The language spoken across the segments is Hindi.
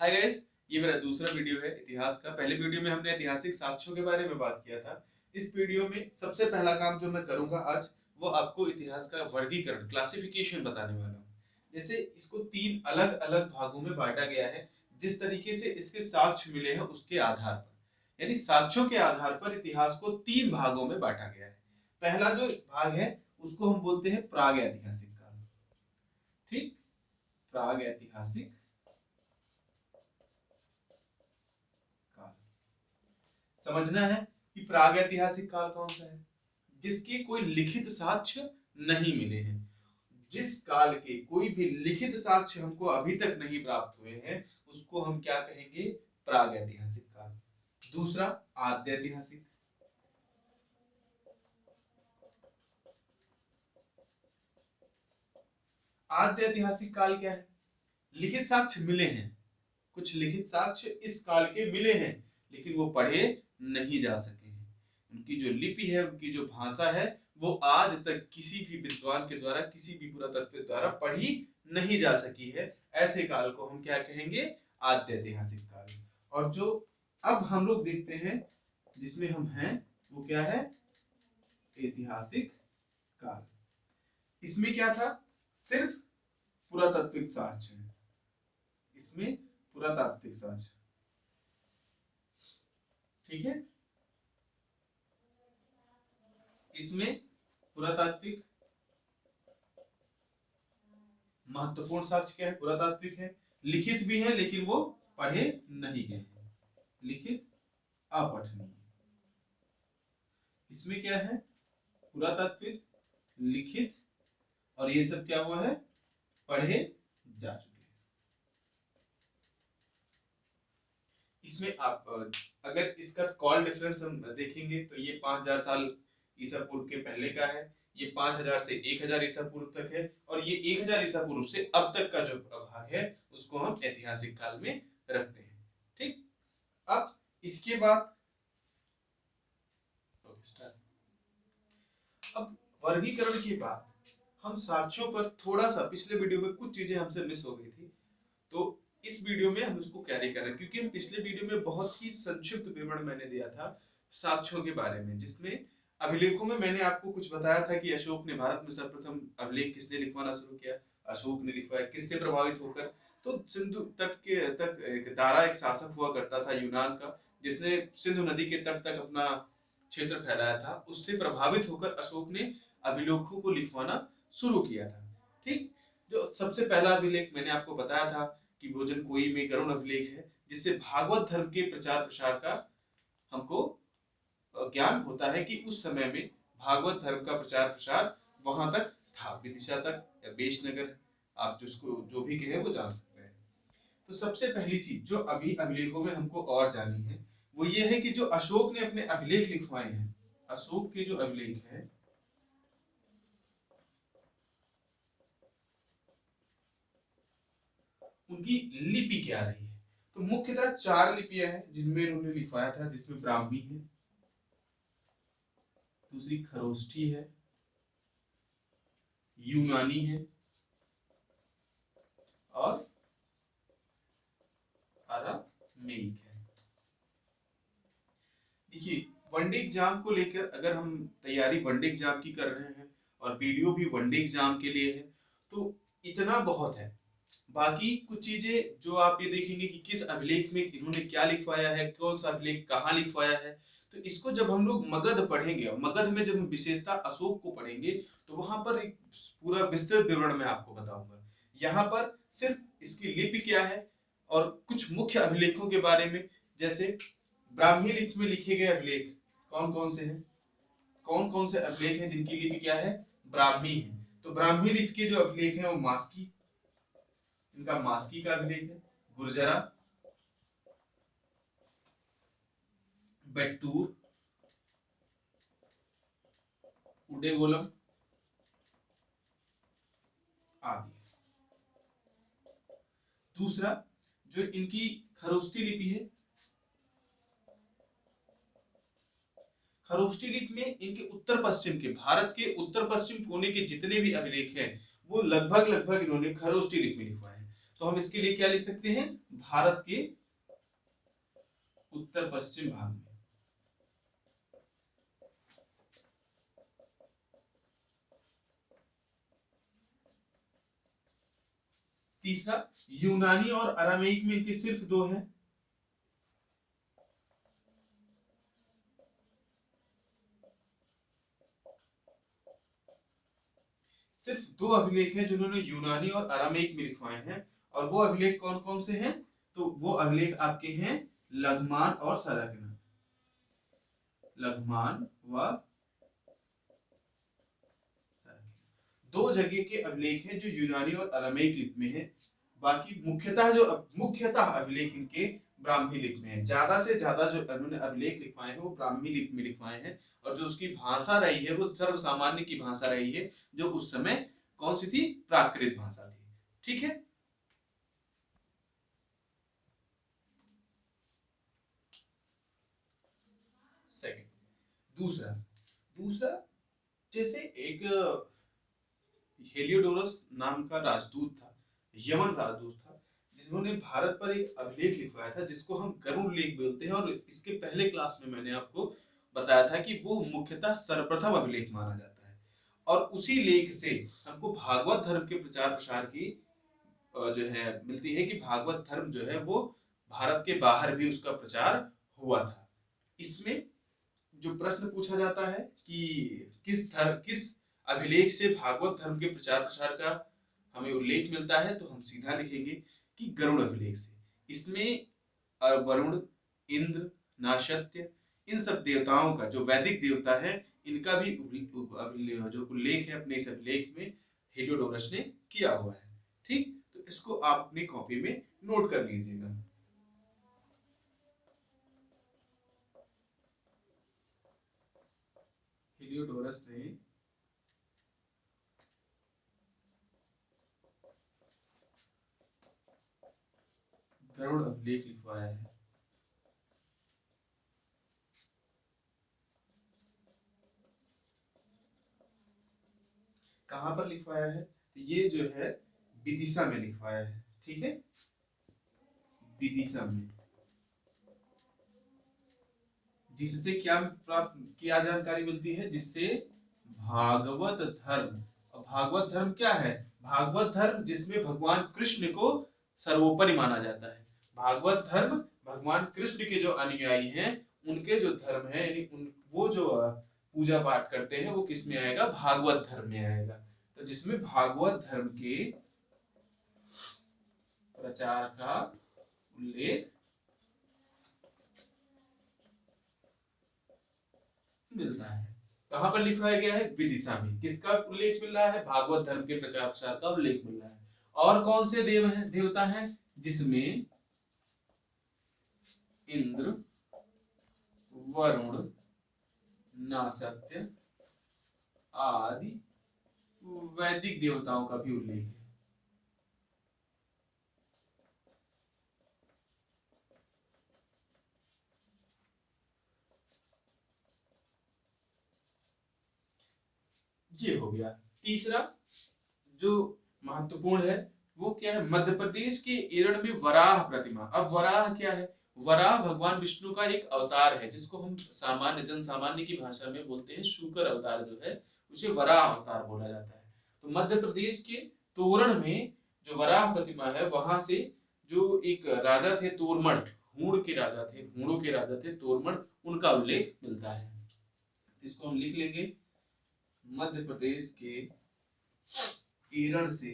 हाय गाइस, ये मेरा दूसरा वीडियो है इतिहास का। पहले वीडियो में हमने ऐतिहासिक साक्ष्यों के बारे में बात किया था। इस वीडियो में सबसे पहला काम जो मैं करूंगा आज, वो आपको इतिहास का वर्गीकरण, क्लासिफिकेशन बताने वाला हूँ। जैसे इसको तीन अलग अलग भागों में बांटा गया है, जिस तरीके से इसके साक्ष्य मिले हैं उसके आधार पर, यानी साक्ष्यों के आधार पर इतिहास को तीन भागों में बांटा गया है। पहला जो भाग है उसको हम बोलते हैं प्राग ऐतिहासिक काल। ठीक, प्राग ऐतिहासिक काल। समझना है कि प्रागैतिहासिक काल कौन सा है, जिसके कोई लिखित साक्ष्य नहीं मिले हैं। जिस काल के कोई भी लिखित साक्ष्य हमको अभी तक नहीं प्राप्त हुए हैं, उसको हम क्या कहेंगे? प्रागैतिहासिक काल। दूसरा, आद्य ऐतिहासिक। आद्य ऐतिहासिक काल क्या है? लिखित साक्ष्य मिले हैं, कुछ लिखित साक्ष्य इस काल के मिले हैं, लेकिन वो पढ़े नहीं जा सके हैं। उनकी जो लिपि है, उनकी जो भाषा है, वो आज तक किसी भी विद्वान के द्वारा, किसी भी पुरातत्व द्वारा पढ़ी नहीं जा सकी है। ऐसे काल को हम क्या कहेंगे? आद्य ऐतिहासिक काल। और जो अब हम लोग देखते हैं, जिसमें हम हैं, वो क्या है? ऐतिहासिक काल। इसमें क्या था? सिर्फ पुरातात्विक साक्ष्य है। इसमें पुरातात्विक साक्ष्य, ठीक है। इसमें पुरातात्विक महत्वपूर्ण साक्ष्य क्या है? पुरातात्विक है, लिखित भी है लेकिन वो पढ़े नहीं गए हैं, लिखित अपठनीय। इसमें क्या है? पुरातात्विक, लिखित, और ये सब क्या हुआ है? पढ़े जा चुके हैं। इसमें आप अगर इसका कॉल डिफरेंस हम देखेंगे तो ये 5000 साल ईसा पूर्व के पहले का है, ये 5000 से 1000 ईसा पूर्व तक है, और ये 1000 ईसा पूर्व से अब तक का जो भाग है उसको हम ऐतिहासिक काल में रखते हैं। ठीक, अब इसके बाद अब वर्गीकरण के बाद हम साक्ष्यों पर थोड़ा सा, पिछले वीडियो में कुछ चीजें हमसे मिस हो गई थी, तो इस वीडियो में हम उसको कैरी कर रहे हैं, क्योंकि हम पिछले वीडियो में बहुत ही संक्षिप्त विवरण मैंने दिया था साक्ष्यों के बारे में, जिसमें अभिलेखों में मैंने आपको कुछ बताया था कि अशोक ने भारत में सर्वप्रथम अभिलेख किसने लिखवाना शुरू किया? अशोक ने लिखवाया। किससे प्रभावित होकर? तो सिंधु तट के तक एक दारा, एक शासक हुआ करता था यूनान का, जिसने सिंधु नदी के तट तक अपना क्षेत्र फैलाया था। उससे प्रभावित होकर अशोक ने अभिलेखों को लिखवाना शुरू किया था। ठीक, जो सबसे पहला अभिलेख मैंने आपको बताया था कि भोजन कोई में गरुड़ अभिलेख है, जिससे भागवत धर्म के प्रचार प्रसार का हमको ज्ञान होता है कि उस समय में भागवत धर्म का प्रचार प्रसार वहां तक था, विदिशा तक या बेशनगर, आप जिसको जो भी कहें वो जान सकते हैं। तो सबसे पहली चीज जो अभी अभिलेखों में हमको और जाननी है, वो ये है कि जो अशोक ने अपने अभिलेख लिखवाए हैं, अशोक के जो अभिलेख हैं, उनकी लिपि क्या रही है। तो मुख्यतः चार लिपियां हैं जिनमें उन्होंने लिखवाया था, जिसमें ब्राह्मी है, दूसरी खरोष्ठी है, यूनानी है, और अरामेइक है। देखिए, वनडे एग्जाम को लेकर अगर हम तैयारी वनडे एग्जाम की कर रहे हैं और वीडियो भी वनडे एग्जाम के लिए है, तो इतना बहुत है। बाकी कुछ चीजें जो आप ये देखेंगे कि किस अभिलेख में इन्होंने क्या लिखवाया है, कौन सा अभिलेख कहाँ लिखवाया है, तो इसको जब हम लोग मगध पढ़ेंगे, मगध में जब हम विशेषता अशोक को पढ़ेंगे, तो वहां पर एक पूरा विस्तृत विवरण मैं आपको बताऊंगा। यहाँ पर सिर्फ इसकी लिपि क्या है और कुछ मुख्य अभिलेखों के बारे में, जैसे ब्राह्मी लिपि में लिखे गए अभिलेख कौन कौन से हैं, कौन कौन से अभिलेख हैं जिनकी लिपि क्या है? ब्राह्मी है। तो ब्राह्मी लिपि के जो अभिलेख हैं वो मास्की, इनका मास्की का अभिलेख है, गुर्जरा, बेट्टूर, उडेगोलम आदि। दूसरा, जो इनकी खरोष्ठी लिपि है, खरोष्ठी लिपि में इनके उत्तर पश्चिम के, भारत के उत्तर पश्चिम कोने के जितने भी अभिलेख हैं, वो लगभग लगभग इन्होंने खरोष्ठी लिपि में लिखवाए हैं। तो हम इसके लिए क्या लिख सकते हैं, भारत के उत्तर पश्चिम भाग में। तीसरा, यूनानी और अरामीक में इनके सिर्फ दो हैं। सिर्फ दो अभिलेख हैं जिन्होंने यूनानी और अरामीक में लिखवाए हैं, और वो अभिलेख कौन कौन से हैं, तो वो अभिलेख आपके हैं लघुमान और सरगना। लघुमान व दो जगह के अभिलेख हैं जो यूनानी और अरामीक लिपि में है। बाकी मुख्यतः अभिलेख इनके ब्राह्मी लिपि में है। ज्यादा से ज्यादा जो उन्होंने अभिलेख लिखवाए हैं वो ब्राह्मी लिपि में लिखवाए हैं, और जो उसकी भाषा रही है वो सर्वसामान्य की भाषा रही है, जो उस समय कौन सी थी, प्राकृत भाषा थी। ठीक है। सेकंड, दूसरा दूसरा जैसे एक हेलियोडोरस नाम का राजदूत था, यमन राजदूत था, जिन्होंने भारत पर एक अभिलेख लिखवाया था जिसको हम गरुड़ लेख बोलते हैं, और इसके पहले क्लास में मैंने आपको बताया था कि वो मुख्यतः सर्वप्रथम अभिलेख माना जाता है, और उसी लेख से हमको भागवत धर्म के प्रचार प्रसार की जो है मिलती है कि भागवत धर्म जो है वो भारत के बाहर भी उसका प्रचार हुआ था। इसमें जो प्रश्न पूछा जाता है कि किस अभिलेख से भागवत धर्म के प्रचार प्रसार का हमें उल्लेख मिलता है, तो हम सीधा लिखेंगे कि गरुड़ अभिलेख से। इसमें वरुण, इंद्र, नाशत्य, इन सब देवताओं का, जो वैदिक देवता है, इनका भी जो उल्लेख है अपने इस अभिलेख में हेलियोडोरस ने किया हुआ है। ठीक, तो इसको आप अपनी कॉपी में नोट कर लीजिएगा। हेलियोडोरस ने गरुड़ अभिलेख लिखवाया है। कहां पर लिखवाया है, तो ये जो है विदिशा में लिखवाया है। ठीक है, विदिशा में, जिससे क्या प्राप्त क्या जानकारी मिलती है, जिससे भागवत धर्म, भागवत धर्म क्या है, भागवत धर्म जिसमें भगवान कृष्ण को सर्वोपरि माना जाता है। भागवत धर्म भगवान कृष्ण के जो अनुयायी हैं उनके जो धर्म है, यानी वो जो पूजा पाठ करते हैं वो किस में आएगा, भागवत धर्म में आएगा। तो जिसमें भागवत धर्म के प्रचार का उल्लेख मिलता है। कहां पर लिखवाया गया है, विदिशा में। किसका उल्लेख मिल रहा है, भागवत धर्म के प्रचार प्रसार का उल्लेख मिल रहा है। और कौन से देवता हैं, जिसमें इंद्र, वरुण, नासत्य आदि वैदिक देवताओं का भी उल्लेख है। ये हो गया। तीसरा जो महत्वपूर्ण है वो क्या है, मध्य प्रदेश के एरड़ में वराह प्रतिमा। अब वराह क्या है, वराह भगवान विष्णु का एक अवतार है, जिसको हम सामान्य जन सामान्य की भाषा में बोलते हैं शूकर अवतार, जो है उसे वराह अवतार बोला जाता है। तो मध्य प्रदेश के तोरण में जो वराह प्रतिमा है, वहां से जो एक राजा थे तोरमण, हूण के राजा थे, हूणों के राजा थे तोरमण, उनका उल्लेख मिलता है। इसको हम लिख लेंगे, मध्य प्रदेश के एरड़ से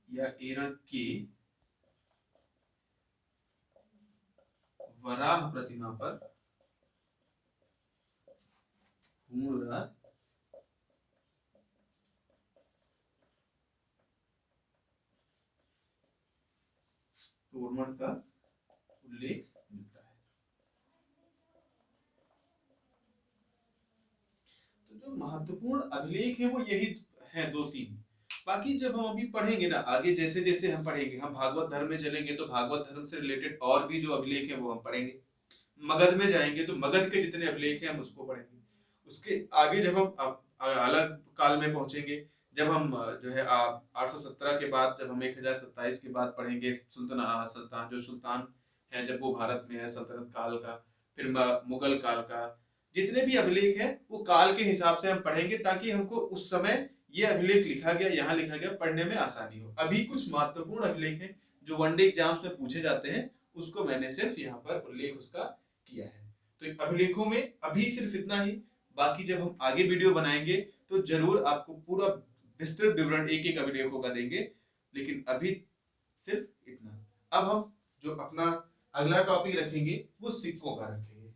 या एरड़ के वराह प्रतिमा पर हूणराज तोरमण का उल्लेख मिलता है। तो जो महत्वपूर्ण अभिलेख है वो यही है, दो तीन। बाकी जब हम अभी पढ़ेंगे ना आगे, जैसे जैसे हम पढ़ेंगे, हम भागवत धर्म में चलेंगे तो भागवत धर्म से रिलेटेड और भी जो अभिलेख है वो हम पढ़ेंगे। मगध में जाएंगे तो मगध के जितने अभिलेख हैं हम उसको पढ़ेंगे। उसके आगे जब हम अलग काल में पहुंचेंगे, जब हम जो है 817 के बाद, जब हम 1027 के बाद पढ़ेंगे सुल्तान जो सुल्तान है, जब वो भारत में है, सल्तनत काल का, फिर मुगल काल का, जितने भी अभिलेख हैं वो काल के हिसाब से हम पढ़ेंगे, ताकि हमको उस समय ये अभिलेख लिखा गया, यहाँ लिखा गया, पढ़ने में आसानी हो। अभी कुछ महत्वपूर्ण अभिलेख हैं जो वनडे एग्जाम्स में पूछे जाते हैं, उसको मैंने सिर्फ यहाँ पर उल्लेख उसका किया है। तो अभिलेखों में अभी सिर्फ इतना ही, बाकी जब हम आगे वीडियो बनाएंगे तो जरूर आपको पूरा विस्तृत विवरण एक एक अभिलेखों का देंगे, लेकिन अभी सिर्फ इतना। अब हम जो अपना अगला टॉपिक रखेंगे वो सिक्कों का रखेंगे।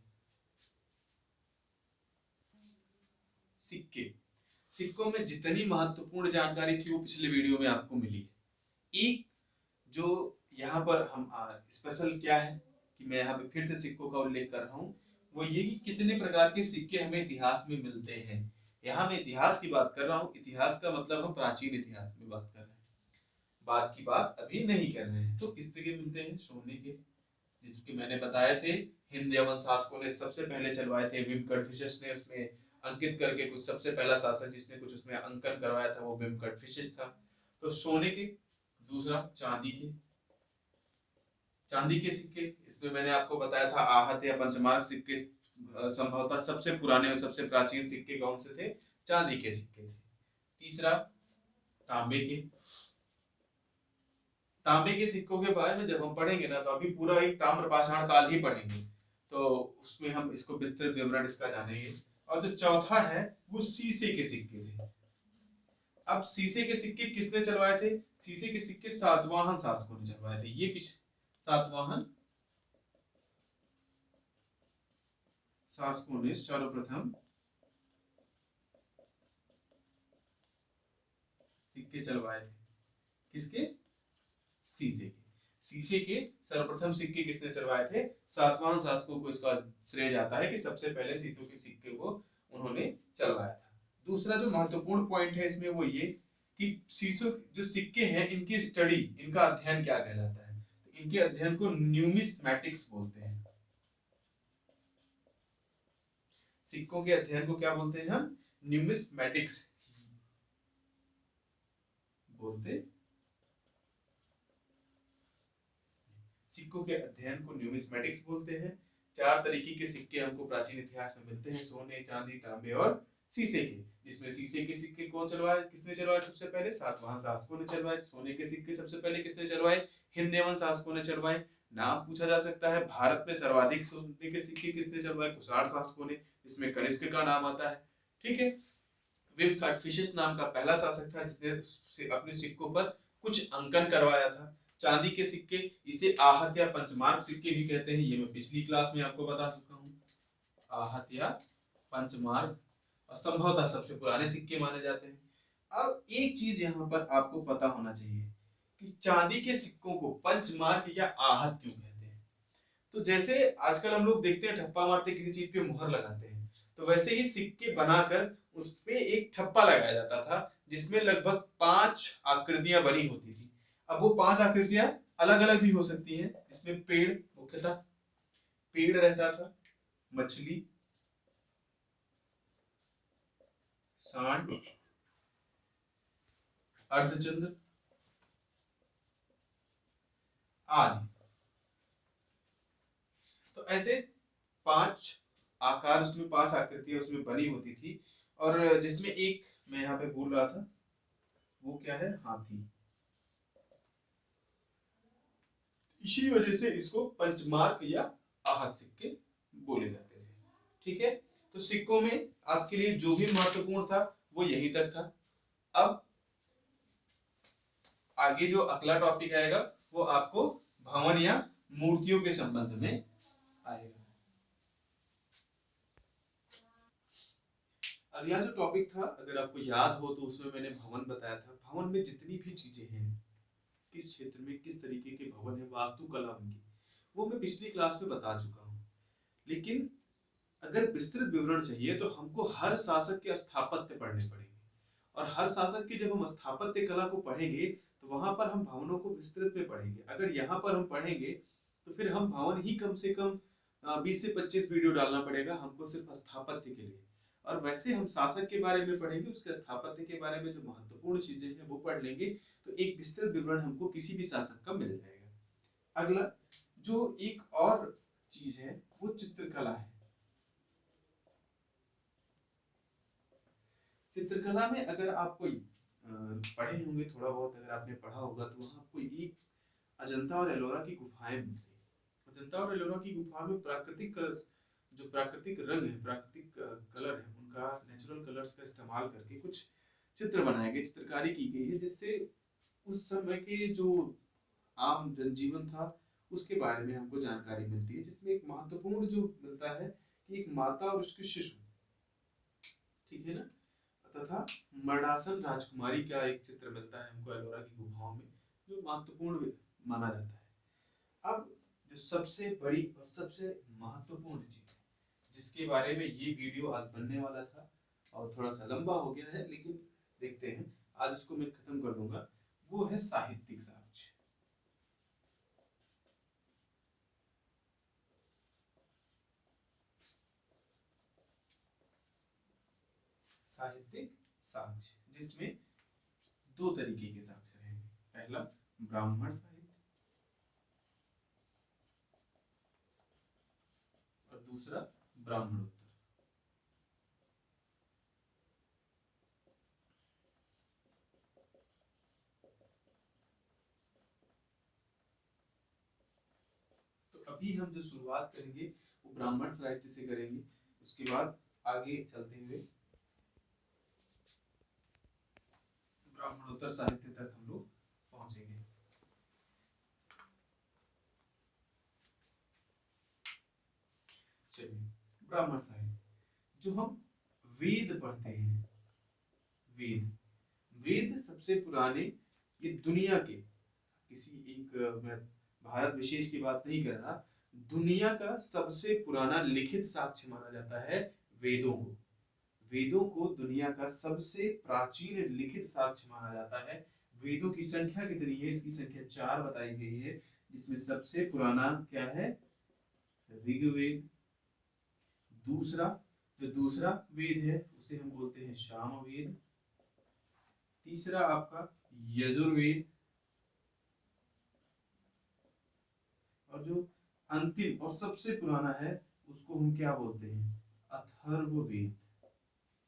सिक्के, सिक्कों में जितनी महत्वपूर्ण जानकारी थी वो पिछले वीडियो में आपको मिली है। एक जो यहाँ पर हम स्पेशल क्या है कि मैं यहाँ पे फिर से सिक्कों का उल्लेख कर रहा हूँ, वो ये कि कितने प्रकार के सिक्के हमें इतिहास में मिलते हैं। यहाँ मैं इतिहास की बात कर रहा हूँ, इतिहास का मतलब हम प्राचीन इतिहास में बात कर रहे हैं, बाद की बात अभी नहीं कर रहे हैं। तो किस तरह मिलते हैं? सोने के, जिसके मैंने बताए थे हिंद यवन शासकों ने सबसे पहले चलवाए थे, विम कटफिशस ने उसमें अंकित करके, कुछ सबसे पहला शासक जिसने कुछ उसमें अंकन करवाया था वो विम कटफिशस था। तो सोने के। दूसरा चांदी के, चांदी के सिक्के, इसमें मैंने आपको बताया था आहत या पंचमार्क सिक्के संभवतः सबसे पुराने और सबसे प्राचीन सिक्के कौन से थे? चांदी के सिक्के थे। तीसरा तांबे के, तांबे के सिक्कों के बारे में जब हम पढ़ेंगे ना, तो अभी पूरा एक ताम्र पाषाण काल ही पढ़ेंगे, तो उसमें हम इसको विस्तृत विवरण इसका जानेंगे। और जो चौथा है वो शीशे के सिक्के थे। अब शीशे के सिक्के किसने चलवाए थे? शीशे के सिक्के सातवाहन शासकों ने चलवाए थे। ये सातवाहन शासकों ने सर्वप्रथम सिक्के चलवाए थे। किसके? शीशे के। शीशे के सर्वप्रथम सिक्के किसने चलवाए थे? सातवाहन शासकों को इसका श्रेय जाता है कि सबसे पहले शीशों के सिक्के को उन्होंने चलवाया था। दूसरा जो महत्वपूर्ण पॉइंट है इसमें वो ये कि शीशों जो सिक्के हैं इनकी स्टडी, इनका अध्ययन क्या कहलाता है? तो इनके अध्ययन को न्यूमिस्मैटिक्स बोलते हैं। सिक्कों के अध्ययन को क्या बोलते हैं हम? न्यूमिस्मैटिक्स बोलते। सिक्कों के अध्ययन को न्यूमिस्मैटिक्स बोलते हैं। चार तरीके के सिक्के हमको प्राचीन इतिहास में मिलते हैं, सोने, चांदी, तांबे और शीशे के। जिसमें शीशे के सिक्के कौन चलवाए, किसने चलवाए? सबसे पहले सातवाहन शासकों ने चलवाए। सोने के सिक्के सबसे पहले किसने चलवाए? हिंद यवन शासकों ने चलवाए। नाम पूछा जा सकता है, भारत में सर्वाधिक सोने के सिक्के किसने चलवाए? कुषाण शासकों ने, जिसमें कनिष्क का नाम आता है। ठीक है। विम कटफिशस नाम का पहला शासक था जिसने अपने सिक्कों पर कुछ अंकन करवाया था। चांदी के सिक्के, इसे आहत या पंचमार्क सिक्के भी कहते हैं, ये मैं पिछली क्लास में आपको बता चुका हूँ। आहत या पंचमार्क, और संभवतः सबसे पुराने सिक्के माने जाते हैं। अब एक चीज यहाँ पर आपको पता होना चाहिए कि चांदी के सिक्कों को पंचमार्क या आहत क्यों कहते हैं। तो जैसे आजकल हम लोग देखते हैं ठप्पा मारते किसी चीज पे मुहर लगाते हैं, तो वैसे ही सिक्के बनाकर उसपे एक ठप्पा लगाया जाता था जिसमें लगभग 5 आकृतियां बनी होती थी। अब वो 5 आकृतियां अलग अलग भी हो सकती हैं। इसमें पेड़, मुख्यतः पेड़ रहता था, मछली, सांड, अर्धचंद्र आदि। तो ऐसे 5 आकार, उसमें 5 आकृतियां उसमें बनी होती थी। और जिसमें एक मैं यहाँ पे भूल रहा था, वो क्या है? हाथी। इसी वजह से इसको पंचमार्क या आहत सिक्के बोले जाते थे। ठीक है। तो सिक्कों में आपके लिए जो भी महत्वपूर्ण था वो यही तक था। अब आगे जो अगला टॉपिक आएगा वो आपको भवन या मूर्तियों के संबंध में आएगा। अगला जो टॉपिक था, अगर आपको याद हो तो उसमें मैंने भवन बताया था। भवन में जितनी भी चीजें हैं, किस क्षेत्र में किस तरीके के भवन है, वास्तुकला उनकी, वो मैं पिछली क्लास में बता चुका हूँ। लेकिन अगर विस्तृत विवरण चाहिए तो हमको हर शासक के स्थापत्य पढ़ने पड़ेंगे, और हर शासक की जब हम स्थापत्य कला को पढ़ेंगे तो वहां पर हम भवनों को विस्तृत में पढ़ेंगे। अगर यहाँ पर हम पढ़ेंगे तो फिर हम भवन ही कम से कम 20 से 25 वीडियो डालना पड़ेगा हमको सिर्फ स्थापत्य के लिए। और वैसे हम शासक के बारे में पढ़ेंगे, उसके स्थापत्य के बारे में जो महत्वपूर्ण चीजें हैं वो पढ़ लेंगे, तो एक विस्तृत विवरण हमको किसी भी शासक का मिल जाएगा। अगला जो एक और चीज है वो चित्रकला है। चित्रकला में अगर आप कोई पढ़े होंगे, थोड़ा बहुत अगर आपने पढ़ा होगा, तो वहां आपको एक अजंता और एलोरा की गुफाएं मिलती है। अजंता और एलोरा की गुफा में प्राकृतिक कलर्स, जो प्राकृतिक रंग है, प्राकृतिक कलर है, उनका नेचुरल कलर्स का इस्तेमाल करके कुछ चित्र बनाए गए, चित्रकारी की गई है, जिससे उस समय के जो आम जनजीवन था उसके बारे में हमको जानकारी मिलती है। जिसमें एक महत्वपूर्ण जो मिलता है कि एक माता और उसके शिशु, ठीक है ना, तथा मर्दासन राजकुमारी का एक चित्र मिलता है हमको एलोरा की गुफाओं में, जो महत्वपूर्ण माना जाता है। अब जो सबसे बड़ी और सबसे महत्वपूर्ण चीज जिसके बारे में ये वीडियो आज बनने वाला था और थोड़ा सा लंबा हो गया है, लेकिन देखते हैं आज इसको मैं खत्म कर दूंगा, वो है साहित्यिक साक्ष्य। साहित्यिक साक्ष्य जिसमें दो तरीके के साक्ष्य रहेंगे। पहला ब्राह्मण साहित्य और दूसरा ब्राह्मणोत्तर। तो अभी हम जो शुरुआत करेंगे वो ब्राह्मण साहित्य से करेंगे, उसके बाद आगे चलते हुए ब्राह्मणोत्तर साहित्य तक हम लोग पहुंचेंगे। चलिए, ब्राह्मण साहित्य जो हम वेद पढ़ते हैं, वेद वेद सबसे पुराने, ये दुनिया के किसी एक मैं भारत विशेष की बात नहीं कर रहा, दुनिया का सबसे पुराना लिखित साक्ष्य माना जाता है वेदों को। वेदों को दुनिया का सबसे प्राचीन लिखित साक्ष्य माना जाता है। वेदों की संख्या कितनी है? इसकी संख्या 4 बताई गई है, जिसमें सबसे पुराना क्या है? ऋग्वेद। दूसरा, जो दूसरा वेद है उसे हम बोलते हैं सामवेद। तीसरा आपका यजुर्वेद, और जो अंतिम और सबसे पुराना है उसको हम क्या बोलते हैं? अथर्ववेद।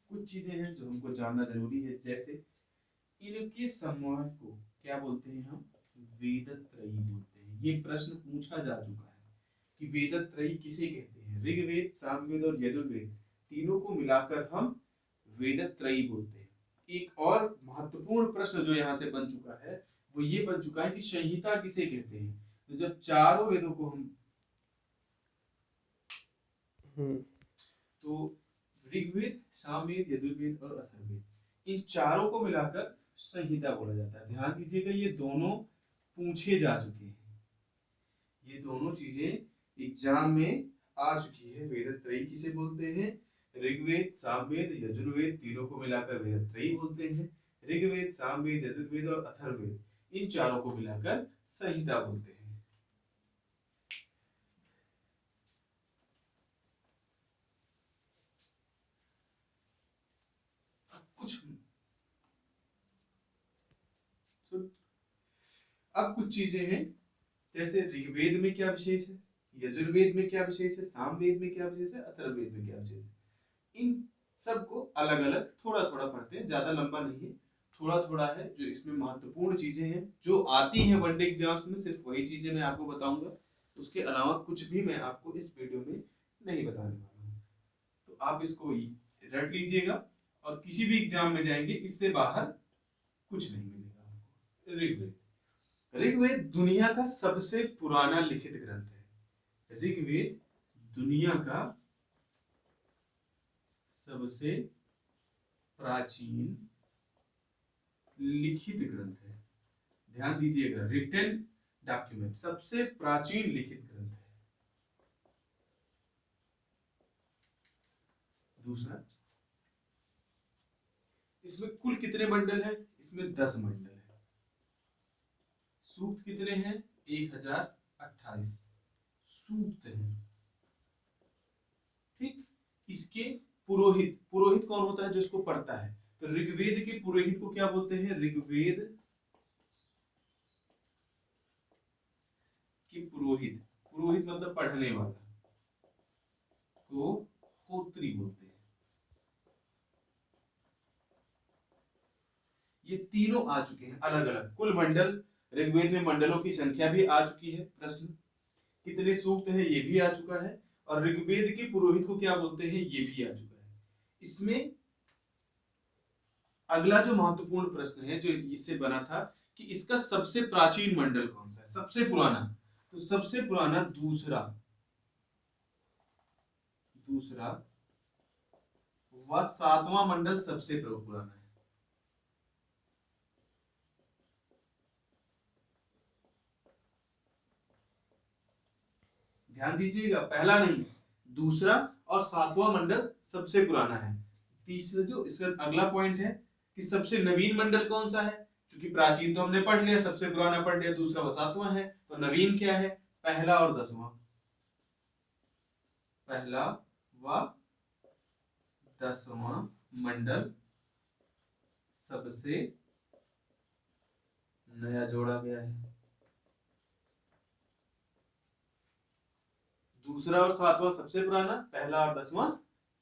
कुछ चीजें हैं जो हमको जानना जरूरी है, जैसे इनके समूह को क्या बोलते हैं हम? वेदत्रयी बोलते हैं। ये प्रश्न पूछा जा चुका है कि वेदत्रयी किसे कहते हैं? ऋग्वेद, सामवेद और यजुर्वेद तीनों को मिलाकर हम वेदत्रयी बोलते हैं। एक और महत्वपूर्ण प्रश्न जो यहाँ से बन चुका है वो ये बन चुका है कि संहिता किसे कहते हैं? तो जब चारों वेदों को हम तो ऋग्वेद, सामवेद, यजुर्वेद और अथर्ववेद, इन चारों को मिलाकर संहिता बोला जाता है। ध्यान दीजिएगा, ये दोनों पूछे जा चुके हैं, ये दोनों चीजें एग्जाम में आ चुकी है। वेदत्रयी किसे बोलते हैं? ऋग्वेद, सामवेद, यजुर्वेद तीनों को मिलाकर वेदत्रयी बोलते हैं। ऋग्वेद, सामवेद, यजुर्वेद और अथर्ववेद इन चारों को मिलाकर संहिता बोलते हैं। कुछ अब कुछ चीजें हैं, जैसे ऋग्वेद में क्या विशेष है, यजुर्वेद में क्या विशेष है, सामवेद में क्या विशेष है, अथर्ववेद में क्या विशेष है। इन सबको अलग अलग थोड़ा थोड़ा पढ़ते हैं, ज्यादा लंबा नहीं है, थोड़ा थोड़ा है। जो इसमें महत्वपूर्ण चीजें हैं जो आती हैं वनडे एग्जाम्स में, सिर्फ वही चीजें मैं आपको बताऊंगा। उसके अलावा कुछ भी मैं आपको इस वीडियो में नहीं बताने वाला हूँ। तो आप इसको रट लीजिएगा और किसी भी एग्जाम में जाएंगे इससे बाहर कुछ नहीं मिलेगा आपको। ऋग्वेद, ऋग्वेद दुनिया का सबसे पुराना लिखित ग्रंथ है। ऋग्वेद दुनिया का सबसे प्राचीन लिखित ग्रंथ है। ध्यान दीजिएगा, रिटन डॉक्यूमेंट, सबसे प्राचीन लिखित ग्रंथ है। दूसरा, इसमें कुल कितने मंडल हैं? इसमें 10 मंडल है। सूक्त कितने हैं? 1028 सूक्त हैं। ठीक, इसके पुरोहित, पुरोहित कौन होता है? जो इसको पढ़ता है। तो ऋग्वेद के पुरोहित को क्या बोलते हैं? ऋग्वेद के पुरोहित, पुरोहित मतलब पढ़ने वाला, को होत्री बोलते हैं। ये तीनों आ चुके हैं अलग अलग। कुल मंडल, ऋग्वेद में मंडलों की संख्या भी आ चुकी है, प्रश्न कितने सूक्त हैं ये भी आ चुका है, और ऋग्वेद के पुरोहित को क्या बोलते हैं ये भी आ चुका है। इसमें अगला जो महत्वपूर्ण प्रश्न है जो इससे बना था कि इसका सबसे प्राचीन मंडल कौन सा है, सबसे पुराना। तो सबसे पुराना दूसरा, दूसरा व सातवां मंडल सबसे पुराना है। ध्यान दीजिएगा, पहला नहीं, दूसरा और सातवां मंडल सबसे पुराना है। तीसरा जो इसका अगला पॉइंट है कि सबसे नवीन मंडल कौन सा है, क्योंकि प्राचीन तो हमने पढ़ लिया, सबसे पुराना पढ़ लिया, दूसरा व सातवां है, तो नवीन क्या है? पहला और 10वां, पहला व 10वां मंडल सबसे नया जोड़ा गया है। दूसरा और सातवां सबसे पुराना, पहला और 10वां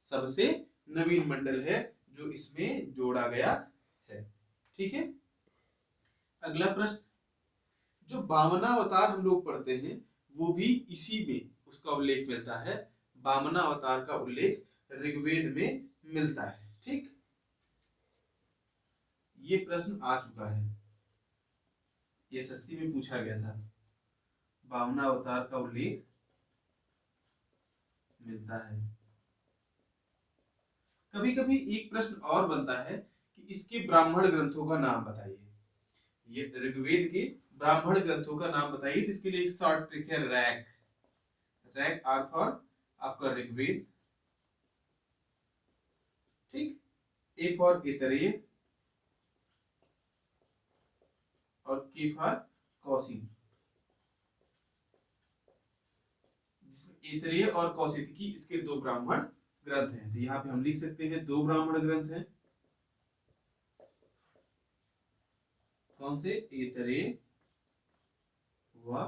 सबसे नवीन मंडल है जो इसमें जोड़ा गया है। ठीक है। अगला प्रश्न, जो वामनावतार हम लोग पढ़ते हैं वो भी इसी में उसका उल्लेख मिलता है। वामनावतार का उल्लेख ऋग्वेद में मिलता है। ठीक, ये प्रश्न आ चुका है, ये एसएससी में पूछा गया था। वामनावतार का उल्लेख मिलता है। कभी कभी एक प्रश्न और बनता है कि इसके ब्राह्मण ग्रंथों का नाम बताइए। ये ऋग्वेद के ब्राह्मण ग्रंथों का नाम बताइए। तो इसके लिए एक शॉर्ट ट्रिक है, रैक। रैक आर फॉर आपका ऋग्वेद, ठीक, ए फॉर ऐतरेय और के फॉर कौशिक। ऐतरेय और कौशिकी इसके दो ब्राह्मण ग्रंथ हैं। तो यहाँ पे हम लिख सकते हैं दो ब्राह्मण ग्रंथ हैं। कौन से? ऐतरेय व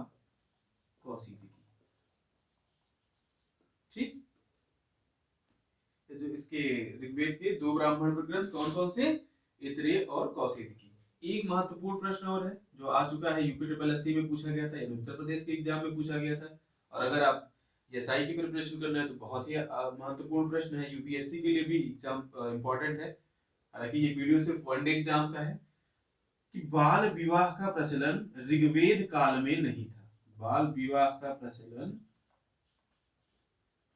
कौशिकी। ठीक, जो इसके ऋग्वेद के दो ब्राह्मण ग्रंथ कौन कौन से? ऐतरेय और कौशिकी। एक महत्वपूर्ण प्रश्न और है जो आ चुका है, यूपी ट्रिपल एससी में पूछा गया था, उत्तर प्रदेश के एग्जाम में पूछा गया था, और अगर आप एसआई की प्रिपरेशन करना है तो बहुत ही महत्वपूर्ण प्रश्न है, यूपीएससी के लिए भी एग्जाम इंपॉर्टेंट है। हालांकि ये वीडियो सिर्फ वनडे एग्जाम का है। कि बाल विवाह का प्रचलन ऋग्वेद काल में नहीं था। बाल विवाह का प्रचलन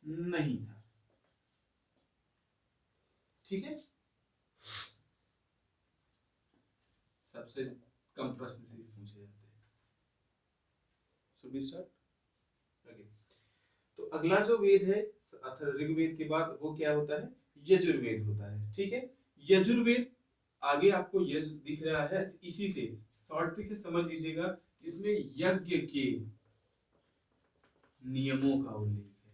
नहीं था। ठीक है, सबसे कम प्रश्न से पूछे जाते हैं। Should we start? ओके। तो अगला जो वेद है ऋग्वेद के बाद वो क्या होता है? यजुर्वेद होता है। ठीक है, यजुर्वेद आगे आपको यज दिख रहा है, इसी से शॉर्ट ट्रिक है, समझ लीजिएगा। इसमें यज्ञ के नियमों का उल्लेख है।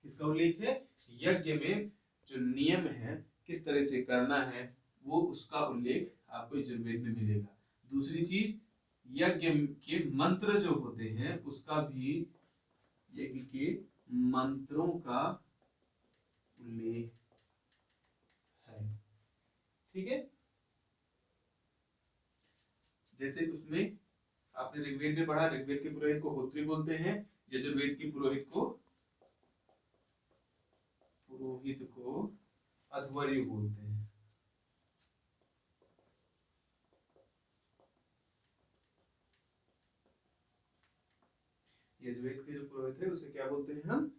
किसका उल्लेख है? यज्ञ में जो नियम है किस तरह से करना है वो उसका उल्लेख आपको यजुर्वेद में मिलेगा। दूसरी चीज, यज्ञ के मंत्र जो होते हैं उसका भी, यज्ञ के मंत्रों का उल्लेख है। ठीक है, जैसे उसमें आपने ऋग्वेद में पढ़ा, ऋग्वेद के पुरोहित को होत्री बोलते हैं, यजुर्वेद के पुरोहित को अध्वर्यु बोलते हैं। यजुर्वेद के जो पुरोहित है उसे क्या बोलते हैं? हम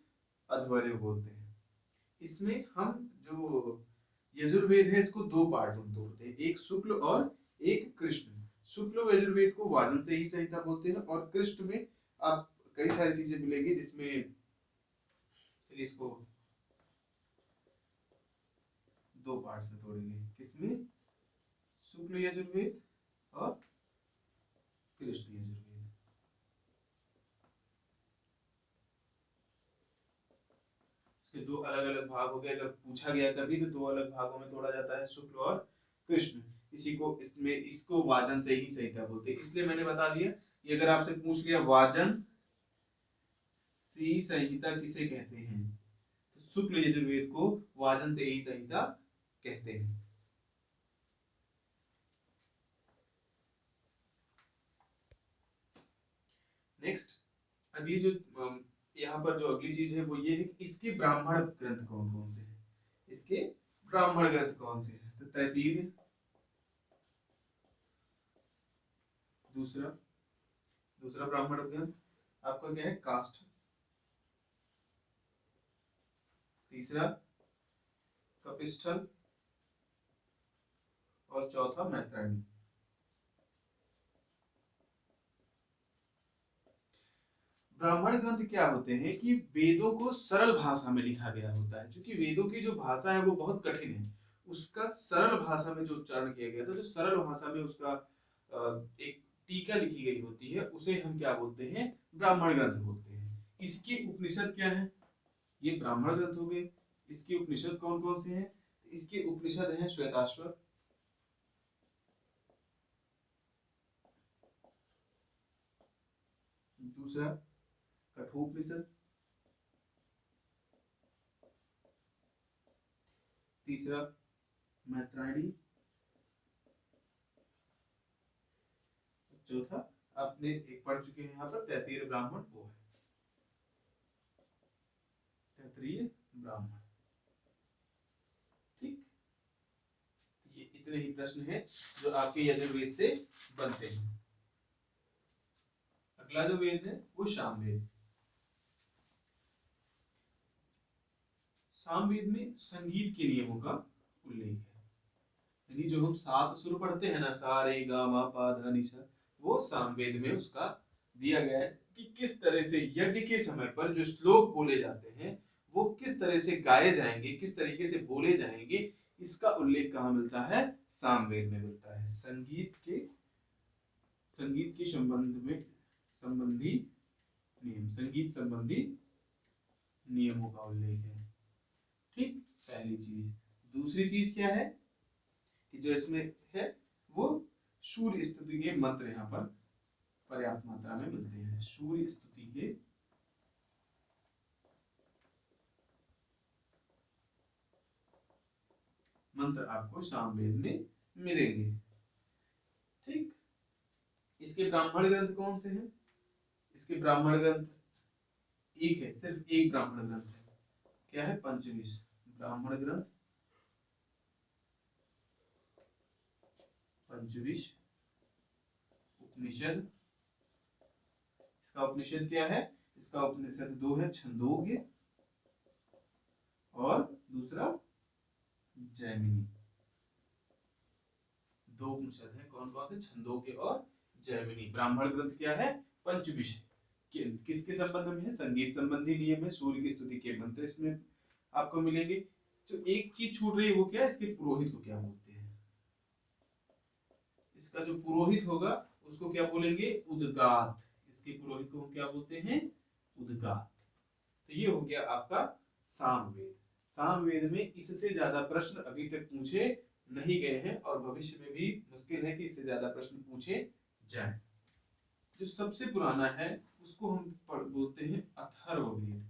अध्वर्यु बोलते हैं। इसमें हम जो यजुर्वेद है इसको दो पार्ट में तोड़ते हैं, एक शुक्ल और एक कृष्ण। शुक्ल यजुर्वेद को वाजन से ही संहिता बोलते हैं, और कृष्ण में आप कई सारी चीजें मिलेंगी जिसमें, चलिए इसको दो पार्ट में तोड़ेंगे। किसमें? शुक्ल यजुर्वेद और कृष्ण यजुर्वेद। इसके दो अलग अलग भाग हो गए। अगर पूछा गया कभी तो दो अलग भागों में तोड़ा जाता है, शुक्ल और कृष्ण। इसी को इसमें इसको वाजन से ही संहिता बोलते हैं। इसलिए मैंने बता दिया कि अगर आपसे पूछ लिया वाजन सी संहिता किसे कहते हैं, तो शुक्ल यजुर्वेद को वाजन से ही संहिता कहते हैं। नेक्स्ट अगली जो यहाँ पर जो अगली चीज है वो ये है कि इसके ब्राह्मण ग्रंथ कौन कौन से हैं। इसके ब्राह्मण ग्रंथ कौन से हैं, तो तैतीर, दूसरा दूसरा ब्राह्मण ग्रंथ आपका क्या है, काष्ठ, तीसरा कपिस्थल और चौथा मैत्रायणी। ब्राह्मण ग्रंथ क्या होते हैं कि वेदों को सरल भाषा में लिखा गया होता है, क्योंकि वेदों की जो भाषा है वो बहुत कठिन है, उसका सरल भाषा में जो उच्चारण किया गया था, जो सरल भाषा में उसका एक टीका लिखी गई होती है, उसे हम क्या बोलते हैं, ब्राह्मण ग्रंथ बोलते हैं। इसके उपनिषद क्या है, ये ब्राह्मण ग्रंथ हो गए। इसके उपनिषद कौन कौन से हैं, इसके उपनिषद हैं श्वेताश्वर, दूसरा कठोपनिषद, तीसरा मैत्रायणी, चौथा आपने एक पढ़ चुके हैं यहाँ पर तैत्तिरीय ब्राह्मण, वो है तैत्तिरीय ब्राह्मण। ठीक, ये इतने ही प्रश्न हैं जो आपके यजुर्वेद से बनते हैं। अगला जो वेद है वो सामवेद। सामवेद में संगीत के नियमों का उल्लेख है, यानी जो हम सात सुर पढ़ते हैं ना, सा रे गा मा पा धा नि सा, वो सामवेद में उसका दिया गया है कि किस तरह से यज्ञ के समय पर जो श्लोक बोले जाते हैं वो किस तरह से गाए जाएंगे, किस तरीके से बोले जाएंगे, इसका उल्लेख कहाँ मिलता है, सामवेद में मिलता है। संगीत के संबंध में संबंधी नियम, संगीत संबंधी नियमों का उल्लेख है। ठीक, पहली चीज। दूसरी चीज क्या है कि जो इसमें है वो सूर्य स्तुति के मंत्र यहाँ पर पर्याप्त मात्रा में मिलते हैं। सूर्य स्तुति के मंत्र आपको सामवेद में मिलेंगे। ठीक, इसके ब्राह्मण ग्रंथ कौन से हैं, इसके ब्राह्मण ग्रंथ एक है, सिर्फ एक ब्राह्मण ग्रंथ है, क्या है, पंचविश ब्राह्मण ग्रंथ, पंचविश उपनिषद। इसका उपनिषद क्या है, इसका उपनिषद दो है, छंदोग्य और दूसरा जैमिनी। दो उपनिषद है, कौन कौन से, छंदोग्य और जैमिनी। ब्राह्मण ग्रंथ क्या है, पंचविश, किसके संबंध में है, संगीत संबंधी नियम है, सूर्य की स्तुति के मंत्र इसमें आपको मिलेंगे। तो एक चीज छूट रही है, वो क्या है, इसके पुरोहित को क्या बोलते हैं, इसका जो पुरोहित होगा उसको क्या बोलेंगे, उद्गात। इसके पुरोहित को हम क्या बोलते हैं, उद्गात। तो ये हो गया आपका सामवेद। सामवेद में इससे ज्यादा प्रश्न अभी तक पूछे नहीं गए हैं और भविष्य में भी मुश्किल है कि इससे ज्यादा प्रश्न पूछे जाएं। जो सबसे पुराना है उसको हम बोलते हैं अथर्ववेद,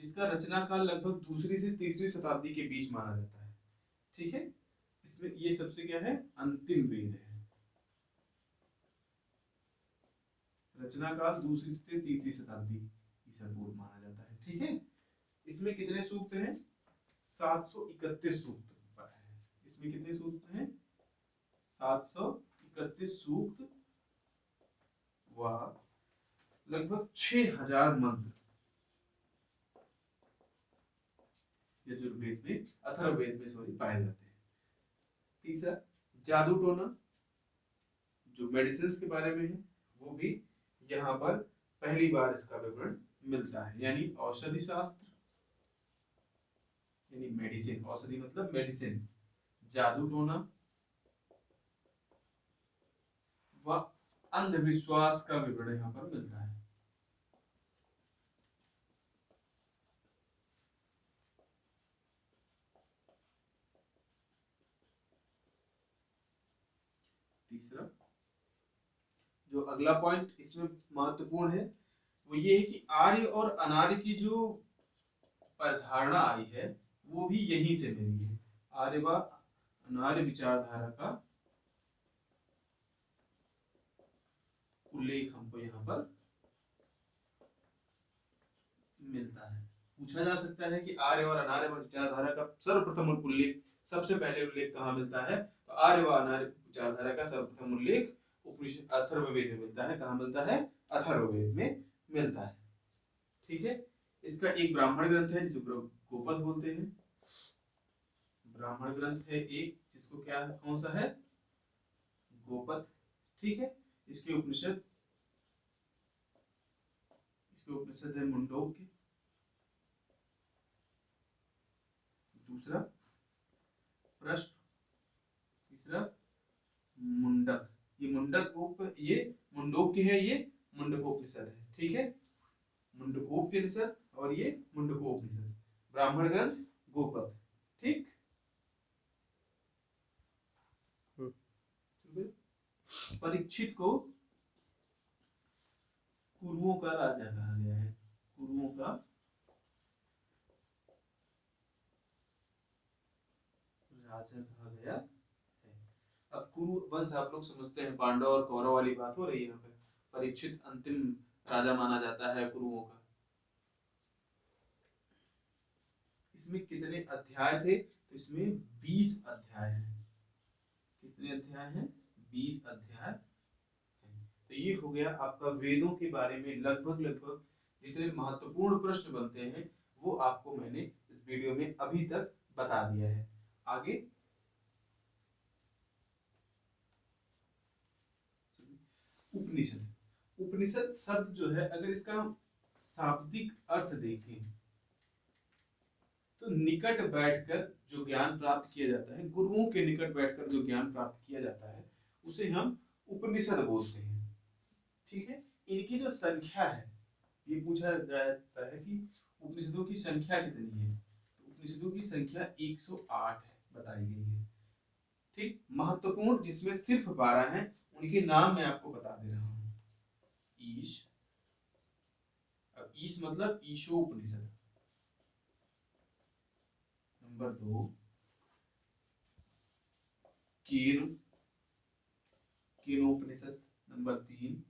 जिसका रचना काल लगभग दूसरी से तीसरी शताब्दी के बीच माना जाता है। ठीक है, इसमें ये सबसे क्या है, अंतिम वेद है। रचना काल दूसरी से तीसरी शताब्दी ईसा पूर्व माना जाता है। ठीक है, इसमें कितने सूक्त हैं, 731 सूक्त है। इसमें कितने सूक्त हैं, 731 सूक्त व लगभग 6000 मंत्र यजुर्वेद में, अथर्ववेद में सॉरी पाए जाते हैं। तीसरा जादू टोना, जो मेडिसिन के बारे में है, वो भी यहाँ पर पहली बार इसका विवरण मिलता है। यानी औषधि शास्त्र, यानी मेडिसिन, औषधि मतलब मेडिसिन, जादू टोना व अंधविश्वास का विवरण यहाँ पर मिलता है। तीसरा जो अगला पॉइंट इसमें महत्वपूर्ण है वो ये है कि आर्य और अनार्य की जो धारणा आई है वो भी यहीं से मिली है। आर्य व अनार्य विचारधारा का उल्लेख हमको यहाँ पर मिलता है। पूछा जा सकता है कि आर्य और अनार्य विचारधारा का सर्वप्रथम उल्लेख, सबसे पहले उल्लेख कहाँ मिलता है? तो आर्य व अनार्य विचारधारा का सर्वप्रथम उल्लेख उपनिषद अथर्ववेद में मिलता है। कहाँ मिलता है? अथर्ववेद में मिलता है। ठीक है, इसका एक ब्राह्मण ग्रंथ है जिसे गोपद बोलते हैं। ब्राह्मण ग्रंथ है एक, जिसको क्या, कौन सा है? गोपद। ठीक है, इसके उपनिषद है मुंडोक्य। दूसरा प्रश्न, तीसरा मुंडक। ये मुंडोक्य है, ये मुंडकोपनिषद है। ठीक है, मुंडकोपनिषद और ये मुंडकोपनिषद, ब्राह्मण ग्रंथ गोपद। ठीक, परीक्षित को कुरुओं का राजा कहा गया है। कुरुओं का राजा कहा गया है। अब कुरु वंश आप लोग समझते हैं, पांडव और कौरव वाली बात हो रही है यहाँ पे। परीक्षित अंतिम राजा माना जाता है कुरुओं का। इसमें कितने अध्याय थे? तो इसमें 20 अध्याय हैं। कितने अध्याय हैं? 20 अध्याय। तो ये हो गया आपका वेदों के बारे में लगभग जितने महत्वपूर्ण प्रश्न बनते हैं वो आपको मैंने इस वीडियो में अभी तक बता दिया है। आगे उपनिषद। उपनिषद शब्द जो है, अगर इसका शाब्दिक अर्थ देखें तो निकट बैठकर जो ज्ञान प्राप्त किया जाता है, गुरुओं के निकट बैठकर जो ज्ञान प्राप्त किया जाता है उसे हम उपनिषद बोलते हैं। ठीक है, इनकी जो संख्या है, ये पूछा जाता है कि उपनिषदों की संख्या कितनी है? तो उपनिषदों की संख्या 108 है, बताई गई है। ठीक, महत्वपूर्ण जिसमें सिर्फ 12 हैं, उनके नाम मैं आपको बता दे रहा हूँ। ईश, अब ईश मतलब Ishopanishad number 2, Kenopanishad number 3,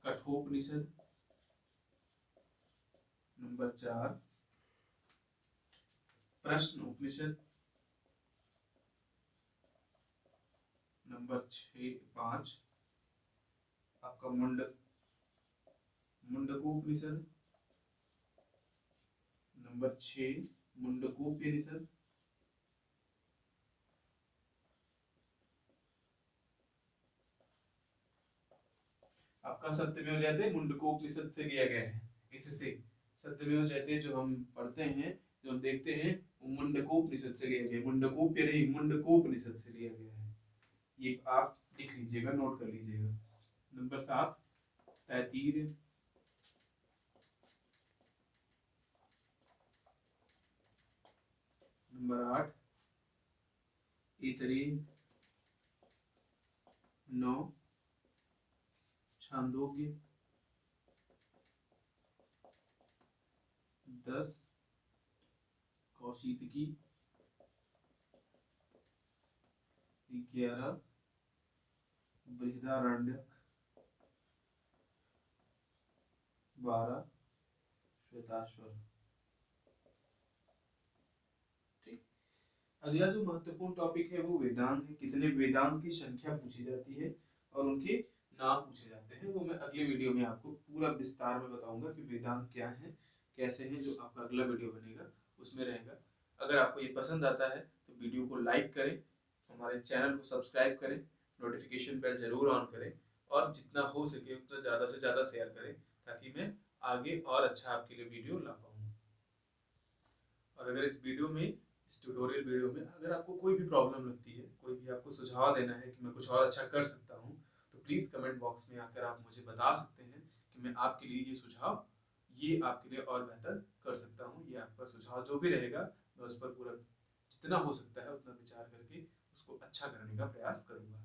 Kathopanishad number 4, प्रश्न उपनिषद नंबर 5, आपका मुंडकोपनिषद नंबर 6, मुंडकोपनिषद। आपका सत्यमेव जयते मुंडकोपनिषद से लिया गया है। इससे सत्यमेव जयते जो हम पढ़ते हैं, जो हम देखते हैं, वो मुंडकोपनिषद से लिया गया है। मुंडकोप्य नहीं, मुंडकोपनिषद से लिया गया है। ये आप लिख लीजिएगा, नोट कर लीजिएगा। नंबर 7, तैत्तिरीय। नंबर 8, ऐतरेय। 9, छांदोग्य। 10, कौशितकी। 11, बृहदारण्यक। 12, श्वेताश्वर। ठीक, अगला जो महत्वपूर्ण टॉपिक है वो वेदांत है। कितने वेदांत की संख्या पूछी जाती है और उनके नाम पूछे जाते हैं, वो मैं अगले वीडियो में आपको पूरा विस्तार में बताऊंगा कि वेदांत क्या है, कैसे है। जो आपका अगला वीडियो बनेगा उसमें रहेगा। अगर आपको ये पसंद आता है तो वीडियो को लाइक करें, हमारे चैनल को सब्सक्राइब करें, नोटिफिकेशन बेल जरूर ऑन करें और जितना हो सके उतना ज़्यादा से ज़्यादा शेयर करें, ताकि मैं आगे और अच्छा आपके लिए वीडियो ला पाऊँ। और अगर इस वीडियो में, इस ट्यूटोरियल वीडियो में अगर आपको कोई भी प्रॉब्लम लगती है, कोई भी आपको सुझाव देना है कि मैं कुछ और अच्छा कर सकता हूँ, तो प्लीज़ कमेंट बॉक्स में आकर आप मुझे बता सकते हैं कि मैं आपके लिए ये आपके लिए और बेहतर कर सकता हूँ। ये आपका सुझाव जो भी रहेगा, मैं उस पर पूरा जितना जितना हो सकता है उतना विचार करके उसको अच्छा करने का प्रयास करूंगा।